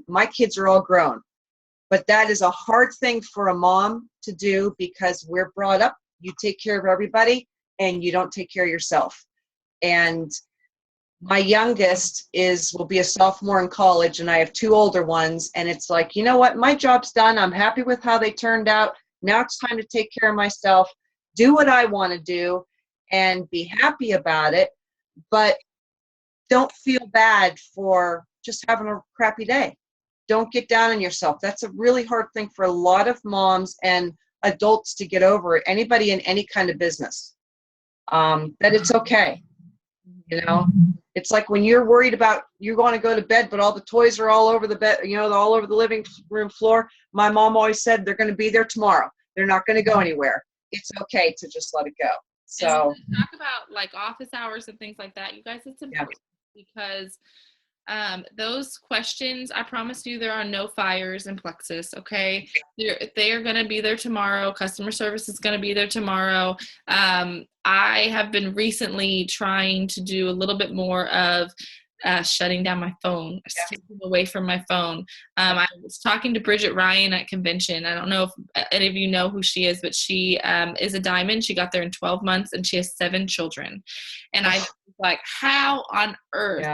S2: my kids are all grown, but that is a hard thing for a mom to do, because we're brought up, you take care of everybody and you don't take care of yourself. And my youngest will be a sophomore in college, and I have two older ones, and it's like, you know what, my job's done. I'm happy with how they turned out. Now it's time to take care of myself, do what I want to do, and be happy about it. But don't feel bad for just having a crappy day. Don't get down on yourself. That's a really hard thing for a lot of moms and adults to get over. Anybody in any kind of business, that it's okay. It's like when you're worried about you're going to go to bed, but all the toys are all over the bed, all over the living room floor. My mom always said they're going to be there tomorrow. They're not going to go anywhere. It's okay to just let it go. So
S1: talk about like office hours and things like that. You guys, it's important because those questions, I promise you, there are no fires in Plexus. Okay. They are going to be there tomorrow. Customer service is going to be there tomorrow. I have been recently trying to do a little bit more of shutting down my phone, staying away from my phone. I was talking to Bridget Ryan at convention. I don't know if any of you know who she is, but she is a diamond. She got there in 12 months and she has 7 children. And I was like, how on earth,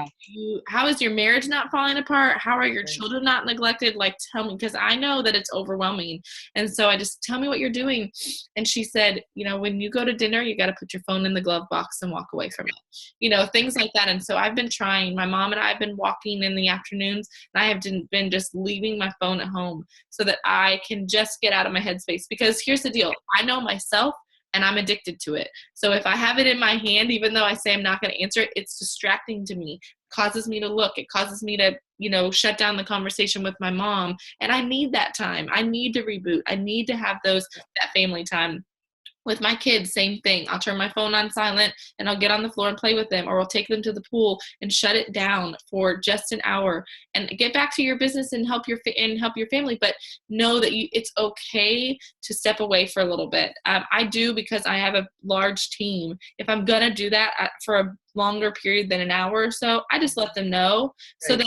S1: how is your marriage not falling apart? How are your children not neglected? Like, tell me, because I know that it's overwhelming. And so I just, tell me what you're doing. And she said, when you go to dinner, you got to put your phone in the glove box and walk away from it, things like that. And so I've been trying. My mom and I have been walking in the afternoons, and I have been just leaving my phone at home so that I can just get out of my headspace. Because here's the deal. I know myself, and I'm addicted to it. So if I have it in my hand, even though I say I'm not going to answer it, it's distracting to me. It causes me to look. It causes me to, shut down the conversation with my mom. And I need that time. I need to reboot. I need to have that family time. With my kids, same thing. I'll turn my phone on silent and I'll get on the floor and play with them, or I'll take them to the pool and shut it down for just an hour and get back to your business and help your family. But know that it's okay to step away for a little bit. I do, because I have a large team. If I'm gonna do that for a longer period than an hour or so, I just let them know, so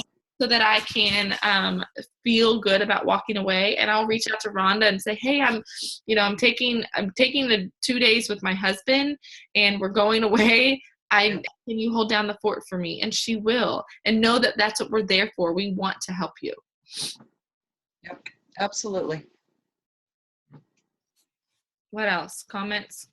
S1: that I can feel good about walking away. And I'll reach out to Rhonda and say, hey, I'm taking the 2 days with my husband and we're going away. Can you hold down the fort for me? And she will. And know that that's what we're there for. We want to help you.
S2: Yep, absolutely.
S1: What else? Comments?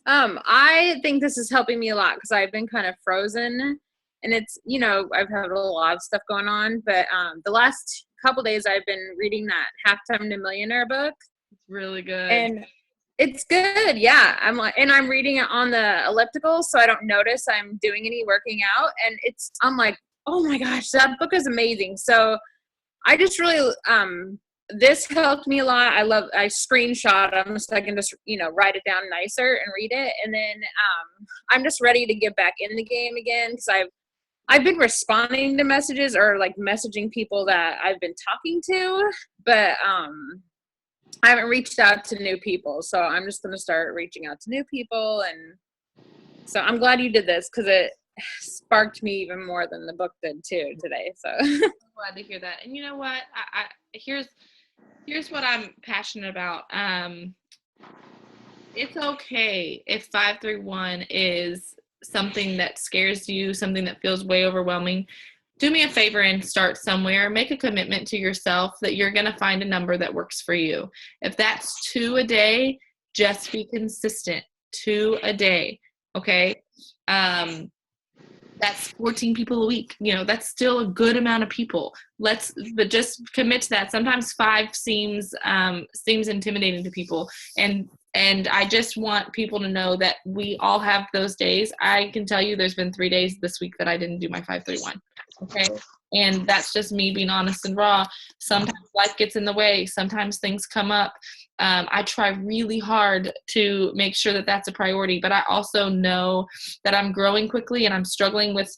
S3: I think this is helping me a lot because I've been kind of frozen, and it's, I've had a lot of stuff going on, but the last couple days I've been reading that Halftime to Millionaire book.
S1: It's really good.
S3: And it's good. Yeah. I'm reading it on the elliptical, so I don't notice I'm doing any working out. And I'm like, oh my gosh, that book is amazing. So I just really, this helped me a lot. I screenshot them so I can just, write it down nicer and read it. And then I'm just ready to get back in the game again, because I've been responding to messages, or like messaging people that I've been talking to, but I haven't reached out to new people. So I'm just going to start reaching out to new people. And so I'm glad you did this, because it sparked me even more than the book did too today. So
S1: I'm glad to hear that. And you know what? Here's what I'm passionate about. It's okay if 531 is something that scares you, something that feels way overwhelming. Do me a favor and start somewhere. Make a commitment to yourself that you're going to find a number that works for you. If that's 2 a day, just be consistent. 2 a day. Okay. That's 14 people a week. That's still a good amount of people. But just commit to that. Sometimes 5 seems intimidating to people. And I just want people to know that we all have those days. I can tell you there's been 3 days this week that I didn't do my 531. Okay. And that's just me being honest and raw. Sometimes life gets in the way. Sometimes things come up. I try really hard to make sure that that's a priority, but I also know that I'm growing quickly and I'm struggling with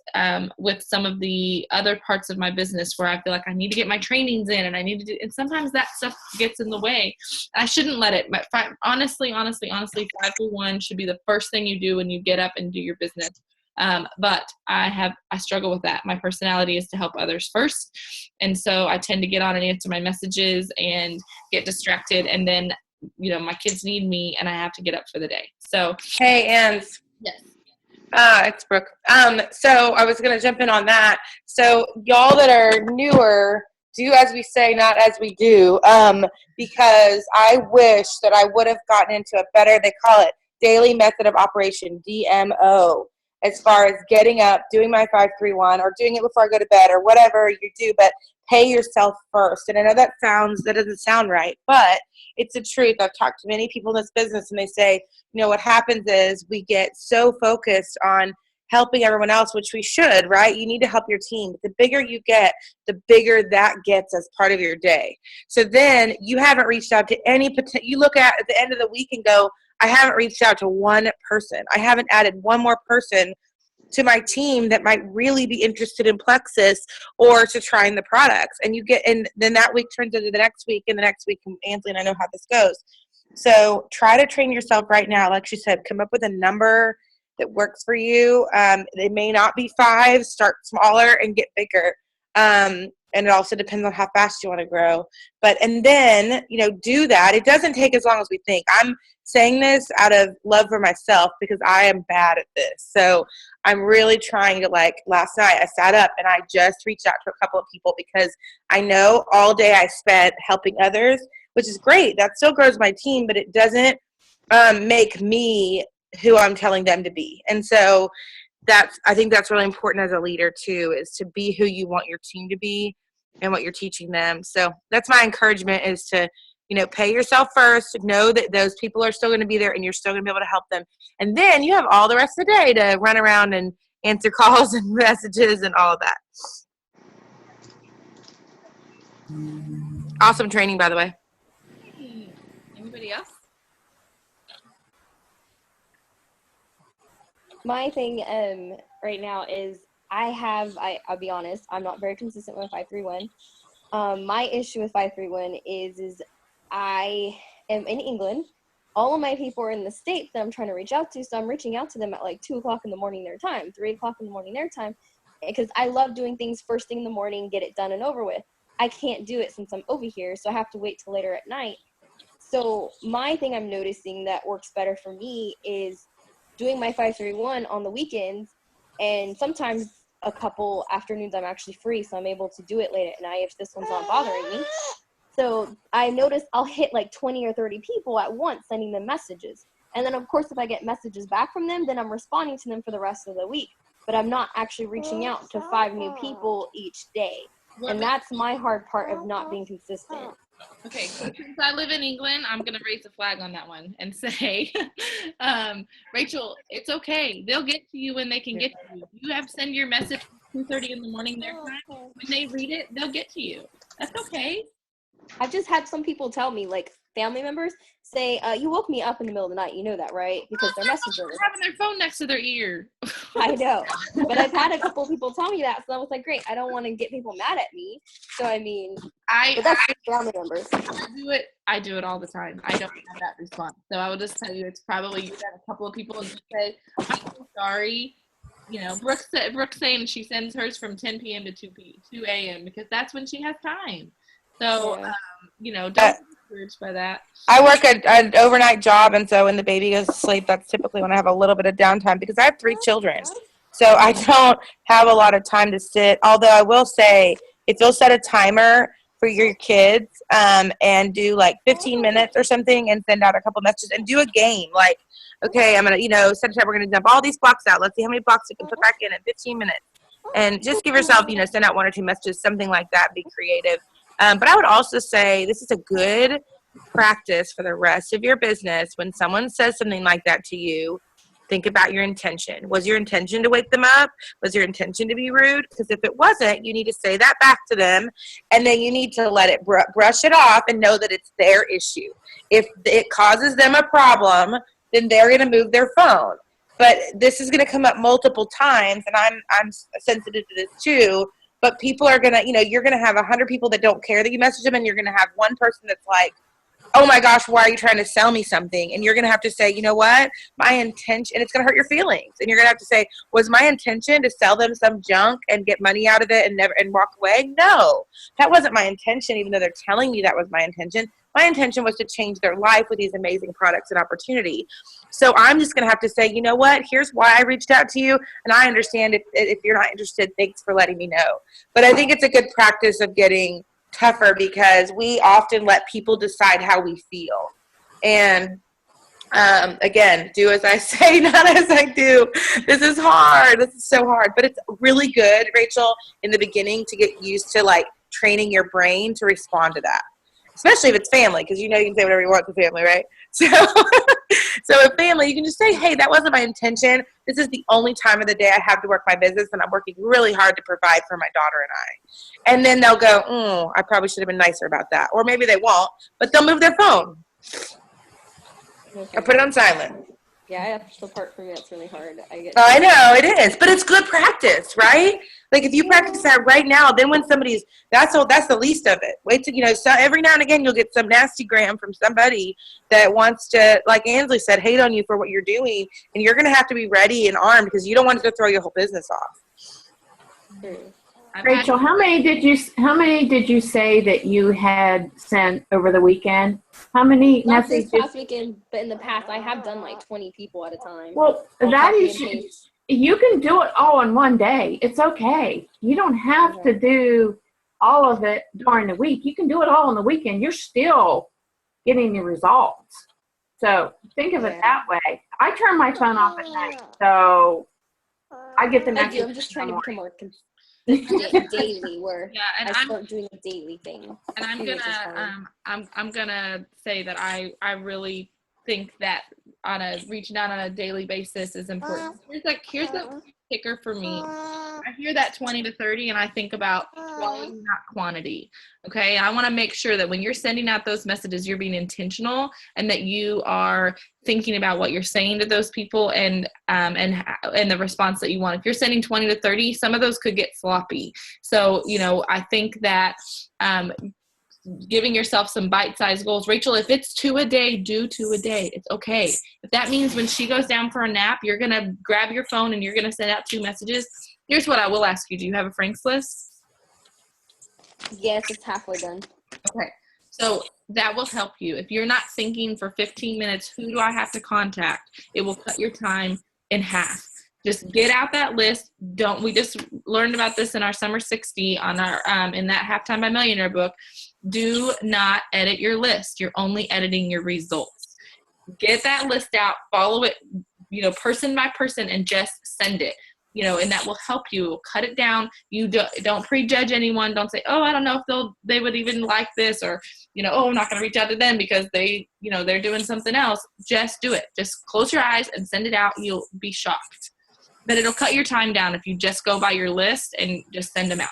S1: some of the other parts of my business where I feel like I need to get my trainings in, and I need to do, and sometimes that stuff gets in the way. I shouldn't let it, but honestly, 531 should be the first thing you do when you get up and do your business. But I struggle with that. My personality is to help others first. And so I tend to get on and answer my messages and get distracted. And then, my kids need me and I have to get up for the day. So.
S4: Hey, Ann.
S1: Yes.
S4: It's Brooke. So I was going to jump in on that. So y'all that are newer, do as we say, not as we do. Because I wish that I would have gotten into a better, they call it daily method of operation, DMO. As far as getting up, doing my 531, or doing it before I go to bed, or whatever you do, but pay yourself first. And I know that doesn't sound right, but it's the truth. I've talked to many people in this business, and they say, what happens is we get so focused on helping everyone else, which we should, right? You need to help your team. But the bigger you get, the bigger that gets as part of your day. So then you haven't reached out to any you look at the end of the week and go, I haven't reached out to one person. I haven't added one more person to my team that might really be interested in Plexus or to trying the products. And then that week turns into the next week, and the next week, Ansley and I know how this goes. So try to train yourself right now. Like she said, come up with a number that works for you. It may not be 5, start smaller and get bigger. And it also depends on how fast you want to grow. And then, do that. It doesn't take as long as we think. I'm saying this out of love for myself because I am bad at this. So I'm really trying to, last night I sat up and I just reached out to a couple of people because I know all day I spent helping others, which is great. That still grows my team, but it doesn't make me who I'm telling them to be. And so I think that's really important as a leader too, is to be who you want your team to be and what you're teaching them. So that's my encouragement, is to, pay yourself first, know that those people are still going to be there and you're still going to be able to help them. And then you have all the rest of the day to run around and answer calls and messages and all of that. Awesome training, by the way.
S1: Anybody else?
S5: My thing right now is I'll be honest, I'm not very consistent with 531. My issue with 531 is I am in England. All of my people are in the States that I'm trying to reach out to, so I'm reaching out to them at like 2 o'clock in the morning their time, 3 o'clock in the morning their time, because I love doing things first thing in the morning, get it done and over with. I can't do it since I'm over here, so I have to wait till later at night. So my thing I'm noticing that works better for me is doing my 531 on the weekends, and sometimes a couple afternoons I'm actually free, so I'm able to do it late at night if this one's not bothering me. So I notice I'll hit like 20 or 30 people at once, sending them messages. And then, of course, if I get messages back from them, then I'm responding to them for the rest of the week. But I'm not actually reaching out to 5 new people each day. And that's my hard part of not being consistent.
S1: Okay, so since I live in England, I'm going to raise a flag on that one and say, Rachel, it's okay. They'll get to you when they can get to you. You have to send your message at 2:30 in the morning their time. When they read it, they'll get to you. That's okay.
S5: I've just had some people tell me, like family members, say, you woke me up in the middle of the night. You know that, right? Because their message
S1: They're having their phone next to their ear.
S5: I know. But I've had a couple of people tell me that, so I was like, great, I don't want to get people mad at me. So, I mean, but that's family members.
S1: I do it all the time. I don't have that response. So I will just tell you, it's probably you got a couple of people and just say, I'm so sorry. You know, Brooke's saying she sends hers from 10 p.m. to 2 a.m. because that's when she has time. So, you know, don't be discouraged by that.
S4: I work an overnight job, and so when the baby goes to sleep, that's typically when I have a little bit of downtime because I have 3 children. So I don't have a lot of time to sit. Although I will say, if you'll set a timer for your kids and do like 15 minutes or something and send out a couple messages and do a game, like, okay, I'm going to, set a time, we're going to dump all these blocks out. Let's see how many blocks you can put back in 15 minutes. And just give yourself, send out 1 or 2 messages, something like that. Be creative. But I would also say this is a good practice for the rest of your business. When someone says something like that to you, think about your intention. Was your intention to wake them up? Was your intention to be rude? Because if it wasn't, you need to say that back to them, and then you need to let it brush it off and know that it's their issue. If it causes them a problem, then they're going to move their phone. But this is going to come up multiple times, and I'm sensitive to this too. But people are going to, you're going to have 100 people that don't care that you message them, and you're going to have one person that's like, oh my gosh, why are you trying to sell me something? And you're going to have to say, you know what, my intention, and it's going to hurt your feelings. And you're going to have to say, was my intention to sell them some junk and get money out of it and walk away? No, that wasn't my intention, even though they're telling me that was my intention. My intention was to change their life with these amazing products and opportunity. So I'm just going to have to say, you know what, here's why I reached out to you. And I understand if you're not interested, thanks for letting me know. But I think it's a good practice of getting tougher because we often let people decide how we feel. And again, do as I say, not as I do. This is hard. This is so hard. But it's really good, Rachel, in the beginning to get used to like training your brain to respond to that. Especially if it's family, because you can say whatever you want to family, right? So with family, you can just say, hey, that wasn't my intention. This is the only time of the day I have to work my business, and I'm working really hard to provide for my daughter and I. And then they'll go, I probably should have been nicer about that. Or maybe they won't, but they'll move their phone. Okay. Or put it on silent.
S5: Yeah, that's the part for me that's really hard.
S4: I know, it is. But it's good practice, right? Like if you practice that right now, then when somebody's, that's the least of it. Wait till, so every now and again you'll get some nasty gram from somebody that wants to, like Ansley said, hate on you for what you're doing. And you're going to have to be ready and armed because you don't want it to throw your whole business off.
S6: Rachel, how many did you say that you had sent over the weekend? How many
S5: Not
S6: messages?
S5: this past weekend, but in the past, I have done like 20 people at a time.
S6: Well, you can do it all in one day. It's okay. You don't have to do all of it during the week. You can do it all on the weekend. You're still getting the results. So think of it that way. I turn my phone off at night, so I get the message.
S5: I'm just trying to become more consistent daily, where I start doing a daily thing.
S1: And I'm gonna say that I really think that reaching out on a daily basis is important. Here's kicker for me. I hear that 20 to 30 and I think about quality, not quantity. Okay. I want to make sure that when you're sending out those messages, you're being intentional and that you are thinking about what you're saying to those people and the response that you want. If you're sending 20 to 30, some of those could get sloppy. So, I think that giving yourself some bite-sized goals. Rachel, if it's 2 a day, do 2 a day. It's okay. If that means when she goes down for a nap, you're going to grab your phone and you're going to send out 2 messages. Here's what I will ask you. Do you have a Frank's list?
S5: Yes, it's halfway done.
S1: Okay. So that will help you. If you're not thinking for 15 minutes, who do I have to contact? It will cut your time in half. Just get out that list. We just learned about this in our Summer 60 on our in that Halftime by Millionaire book. Do not edit your list. You're only editing your results. Get that list out, follow it, person by person, and just send it. And that will help you. It will cut it down. You don't prejudge anyone. Don't say, oh, I don't know if they would even like this, or oh, I'm not going to reach out to them because they're doing something else. Just do it. Just close your eyes and send it out. You'll be shocked. But it'll cut your time down if you just go by your list and just send them out.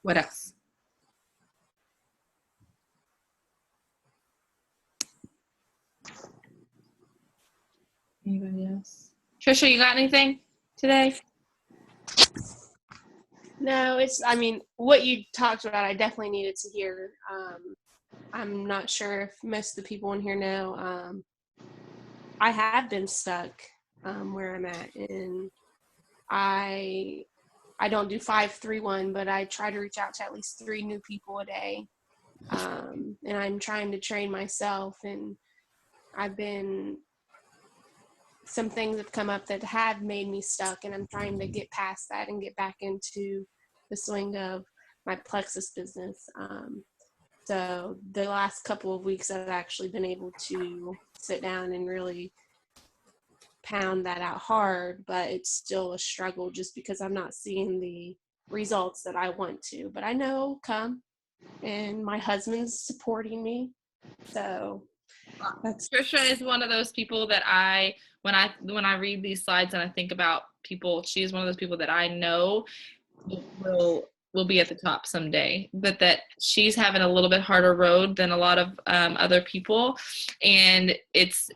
S1: What else? Anybody else? Trisha, you got anything today?
S7: No, what you talked about, I definitely needed to hear. I'm not sure if most of the people in here know. I have been stuck where I'm at, and I don't do 5-3-1, but I try to reach out to at least 3 new people a day. And I'm trying to train myself, and some things have come up that have made me stuck, and I'm trying to get past that and get back into the swing of my Plexus business. So the last couple of weeks I've actually been able to sit down and really pound that out hard, but it's still a struggle just because I'm not seeing the results that I want to. But I know come, and my husband's supporting me. So
S1: Trisha is one of those people that when I read these slides and I think about people, she is one of those people that I know will be at the top someday, but that she's having a little bit harder road than a lot of other people, and it's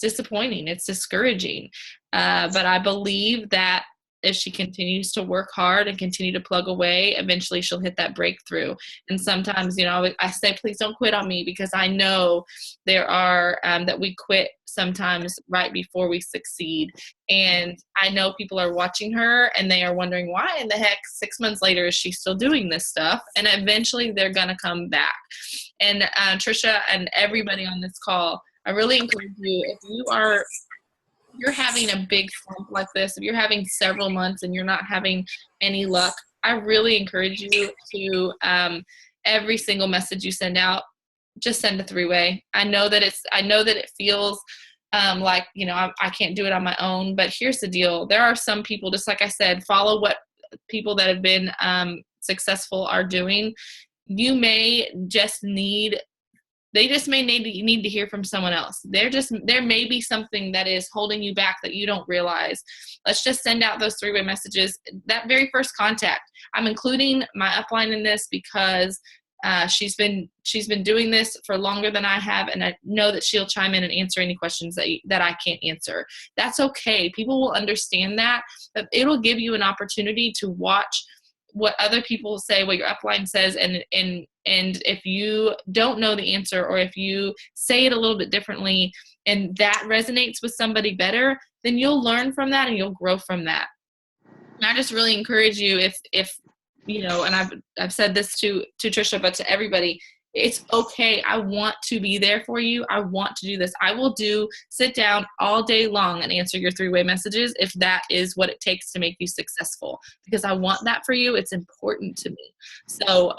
S1: disappointing. It's discouraging, but I believe that if she continues to work hard and continue to plug away, eventually she'll hit that breakthrough. And sometimes, I say, please don't quit on me, because I know there are that we quit sometimes right before we succeed. And I know people are watching her and they are wondering, why in the heck 6 months later is she still doing this stuff? And eventually they're going to come back. And Trisha and everybody on this call, I really encourage you, if you're having a big slump like this, if you're having several months and you're not having any luck, I really encourage you to every single message you send out, just send a 3-way. I know that it feels like, I can't do it on my own, but here's the deal. There are some people, just like I said, follow what people that have been successful are doing. They just may need to hear from someone else. There may be something that is holding you back that you don't realize. Let's just send out those 3-way messages. That very first contact, I'm including my upline in this because she's been doing this for longer than I have, and I know that she'll chime in and answer any questions that I can't answer. That's okay. People will understand that, but it'll give you an opportunity to watch what other people say, what your upline says, and if you don't know the answer, or if you say it a little bit differently and that resonates with somebody better, then you'll learn from that and you'll grow from that. And I just really encourage you, if and I've said this to Trisha, but to everybody, it's okay. I want to be there for you. I want to do this. I will sit down all day long and answer your 3-way messages if that is what it takes to make you successful, because I want that for you. It's important to me. So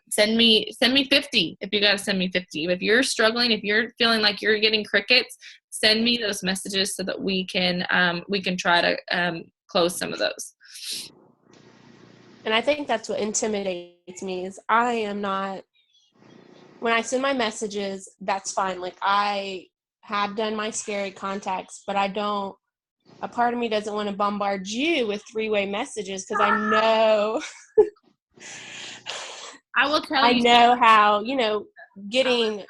S1: send me 50 if you got to send me 50. If you're struggling, if you're feeling like you're getting crickets, send me those messages so that we can try to close some of those.
S7: And I think that's what intimidates me is I am not, when I send my messages, that's fine. Like I have done my scary contacts, but I don't. A part of me doesn't want to bombard you with three-way messages because I know.
S1: I will tell
S7: I
S1: you.
S7: know how, getting.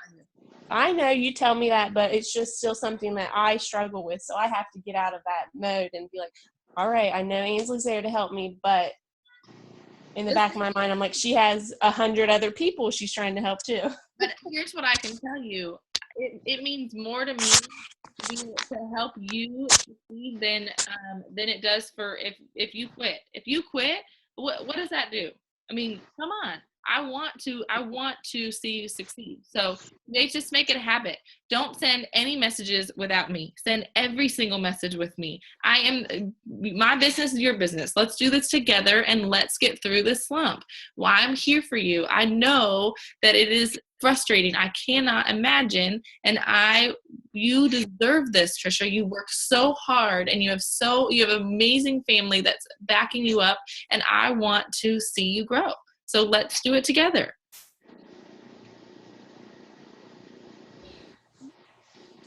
S7: I know you tell me that, but it's just still something that I struggle with. So I have to get out of that mode and be like, all right, I know Ainsley's there to help me, but in the back of my mind, I'm like, she has 100 other people she's trying to help too.
S1: But here's what I can tell you. It means more to me to help you succeed than it does for if you quit. If you quit, what does that do? I mean, come on. I want to see you succeed. So just make it a habit. Don't send any messages without me. Send every single message with me. My business is your business. Let's do this together and let's get through this slump. Why I'm here for you. I know that it is frustrating. I cannot imagine. And you deserve this, Trisha. You work so hard and you have an amazing family that's backing you up. And I want to see you grow. So let's do it together.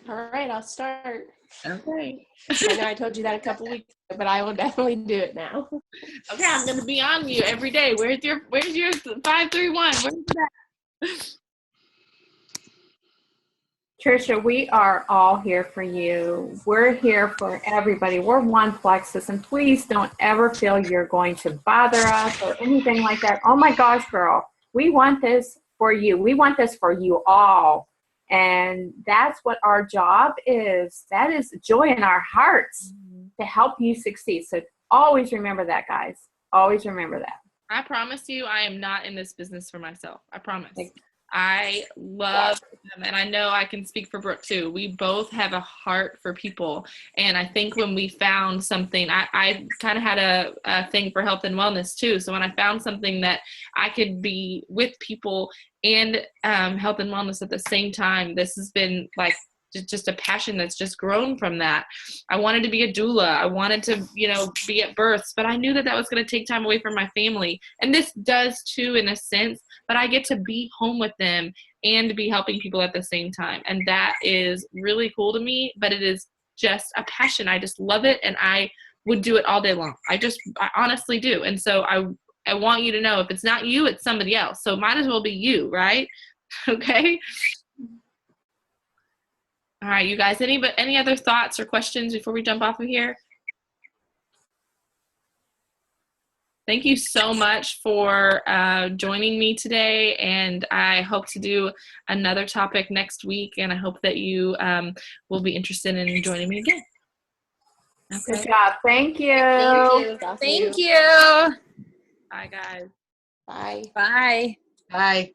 S7: All right, I'll start.
S1: Okay.
S7: I know I told you that a couple weeks ago, but I will definitely do it now.
S1: Okay, I'm gonna be on you every day. Where's your 531? Where's that?
S6: Trisha, we are all here for you. We're here for everybody. We're one Plexus, and please don't ever feel you're going to bother us or anything like that. Oh my gosh, girl, we want this for you. We want this for you all. And that's what our job is. That is joy in our hearts to help you succeed. So always remember that, guys. Always remember that.
S1: I promise you, I am not in this business for myself. I promise. I love them, and I know I can speak for Brooke too. We both have a heart for people, and I think when we found something, I kind of had a thing for health and wellness too. So when I found something that I could be with people and health and wellness at the same time, this has been like just a passion that's just grown from that. I wanted to be a doula. I wanted to, be at births, but I knew that was going to take time away from my family. And this does too, in a sense, but I get to be home with them and be helping people at the same time. And that is really cool to me, but it is just a passion. I just love it. And I would do it all day long. I honestly do. And so I want you to know, if it's not you, it's somebody else. So it might as well be you, right? Okay. All right, you guys, any other thoughts or questions before we jump off of here? Thank you so much for joining me today, and I hope to do another topic next week, and I hope that you will be interested in joining me again. Okay.
S6: Good job. Thank you.
S3: Thank you.
S1: Bye, guys.
S7: Bye.
S3: Bye.
S2: Bye.